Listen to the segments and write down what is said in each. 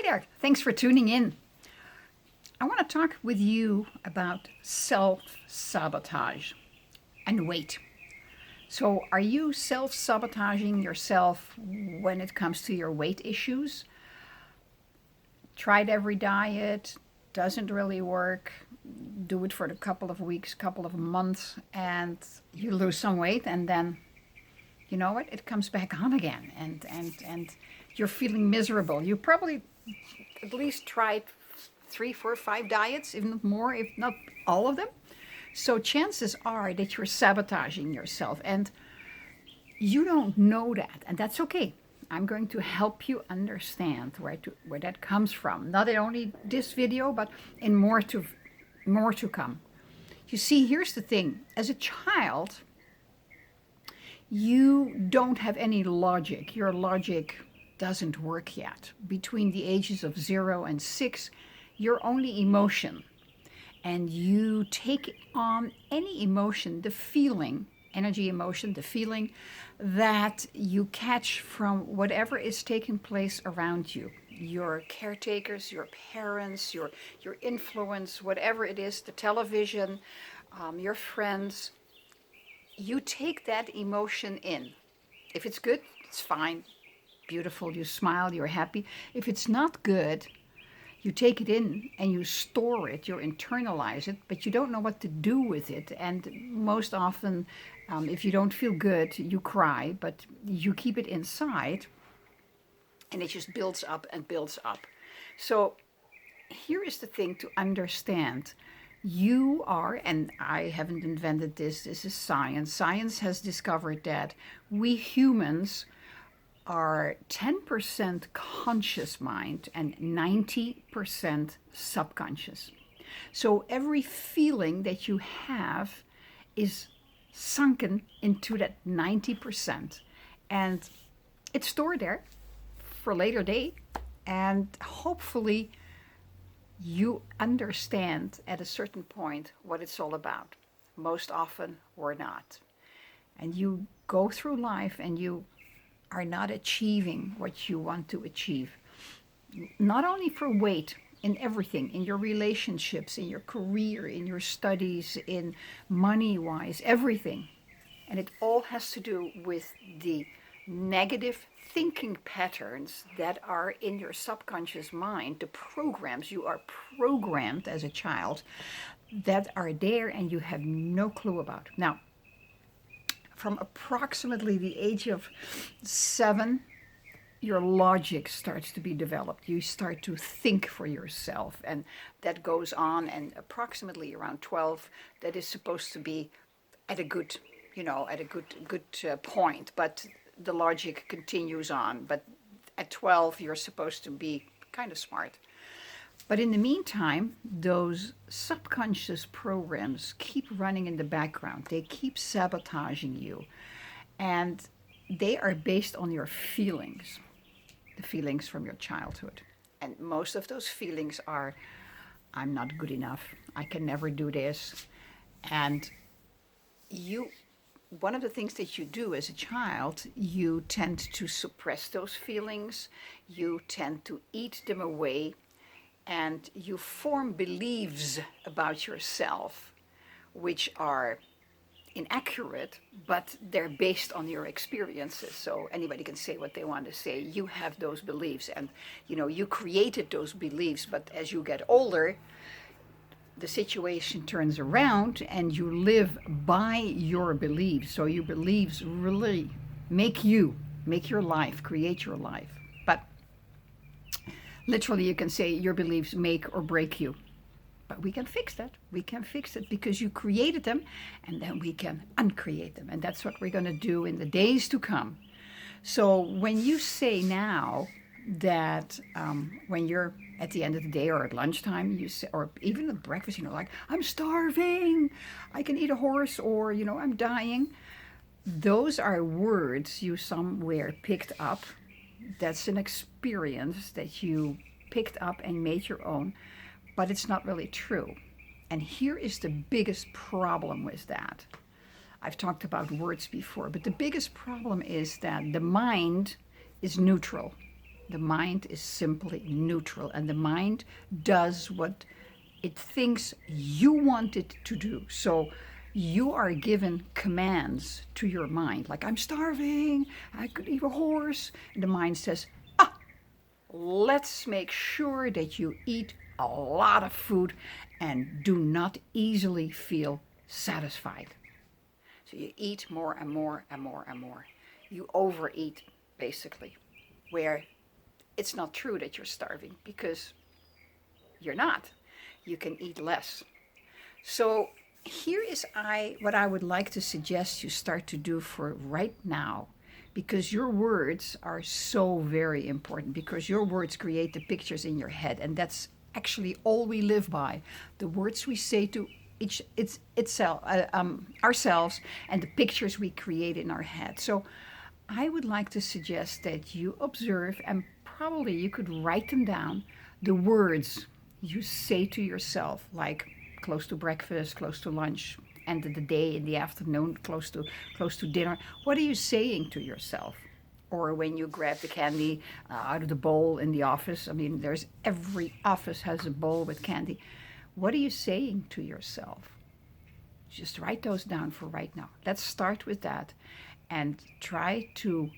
there. Thanks for tuning in. I want to talk with you about self-sabotage and weight. So, are you self-sabotaging yourself when it comes to your weight issues? Tried every diet, doesn't really work. Do it for a couple of weeks, couple of months, and you lose some weight, and then you know what? It comes back on again, and you're feeling miserable. You probably at least tried 3, 4, 5 diets, if not more, if not all of them. So chances are that you're sabotaging yourself, and you don't know that, and that's okay. I'm going to help you understand where that comes from. Not only this video, but in more to come. You see, here's the thing: as a child, you don't have any logic. Your logic doesn't work yet. Between the ages of 0 and 6, you're only emotion. And you take on any emotion, the feeling, energy emotion, the feeling that you catch from whatever is taking place around you. Your caretakers, your parents, your influence, whatever it is, the television, your friends. You take that emotion in. If it's good, it's fine, beautiful, you smile, you're happy. If it's not good, you take it in and you store it, you internalize it, but you don't know what to do with it. And most often, if you don't feel good, you cry, but you keep it inside and it just builds up and builds up. So here is the thing to understand. You are, and I haven't invented this is science. Science has discovered that we humans are 10% conscious mind and 90% subconscious. So every feeling that you have is sunken into that 90%. And it's stored there for a later date. And hopefully you understand at a certain point what it's all about. Most often we're not. And you go through life and you are not achieving what you want to achieve. Not only for weight, in everything, in your relationships, in your career, in your studies, in money-wise, everything. And it all has to do with the negative thinking patterns that are in your subconscious mind, the programs you are programmed as a child that are there and you have no clue about. Now, from approximately the age of 7, your logic starts to be developed. You start to think for yourself, and that goes on, and approximately around 12, that is supposed to be at a good, point, but the logic continues on. But at 12, you're supposed to be kind of smart. But in the meantime, those subconscious programs keep running in the background. They keep sabotaging you. And they are based on your feelings, the feelings from your childhood. And most of those feelings are, I'm not good enough. I can never do this. And one of the things that you do as a child, you tend to suppress those feelings. You tend to eat them away. And you form beliefs about yourself, which are inaccurate, but they're based on your experiences. So anybody can say what they want to say. You have those beliefs, and you created those beliefs. But as you get older, the situation turns around, and you live by your beliefs. So your beliefs really make your life, create your life. But literally, you can say your beliefs make or break you. But we can fix that. We can fix it because you created them, and then we can uncreate them. And that's what we're going to do in the days to come. So when you say now that when you're at the end of the day or at lunchtime, you say, or even at breakfast, like, I'm starving, I can eat a horse, or, I'm dying. Those are words you somewhere picked up. That's an experience that you picked up and made your own, but it's not really true. And here is the biggest problem with that. I've talked about words before, but the biggest problem is that the mind is neutral. The mind is simply neutral, and the mind does what it thinks you want it to do. So you are given commands to your mind, like, I'm starving, I could eat a horse. And the mind says, let's make sure that you eat a lot of food and do not easily feel satisfied. So you eat more and more and more and more. You overeat, basically, where it's not true that you're starving, because you're not. You can eat less. So here is what I would like to suggest you start to do for right now, because your words are so very important, because your words create the pictures in your head, and that's actually all we live by. The words we say to ourselves, and the pictures we create in our head. So I would like to suggest that you observe, and probably you could write them down, the words you say to yourself, like close to breakfast, close to lunch, end of the day, in the afternoon, close to dinner. What are you saying to yourself? Or when you grab the candy out of the bowl in the office. I mean, every office has a bowl with candy. What are you saying to yourself? Just write those down for right now. Let's start with that and try to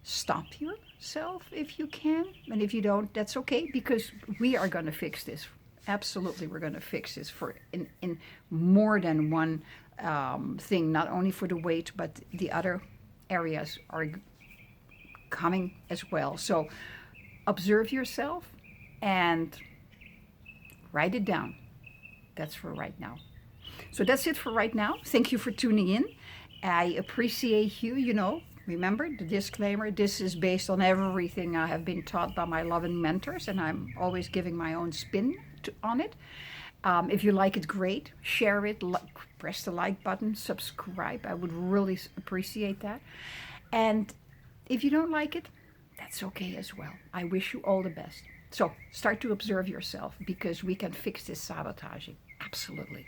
stop yourself if you can. And if you don't, that's okay, because we are going to fix this. Absolutely, we're going to fix this in more than one thing, not only for the weight, but the other areas are coming as well. So observe yourself and write it down. That's for right now. So that's it for right now. Thank you for tuning in. I appreciate you. Remember the disclaimer, this is based on everything I have been taught by my loving mentors, and I'm always giving my own spin on it. If you like it, great. Share it, press the like button, subscribe. I would really appreciate that. And if you don't like it, that's okay as well. I wish you all the best. So start to observe yourself, because we can fix this sabotaging. Absolutely.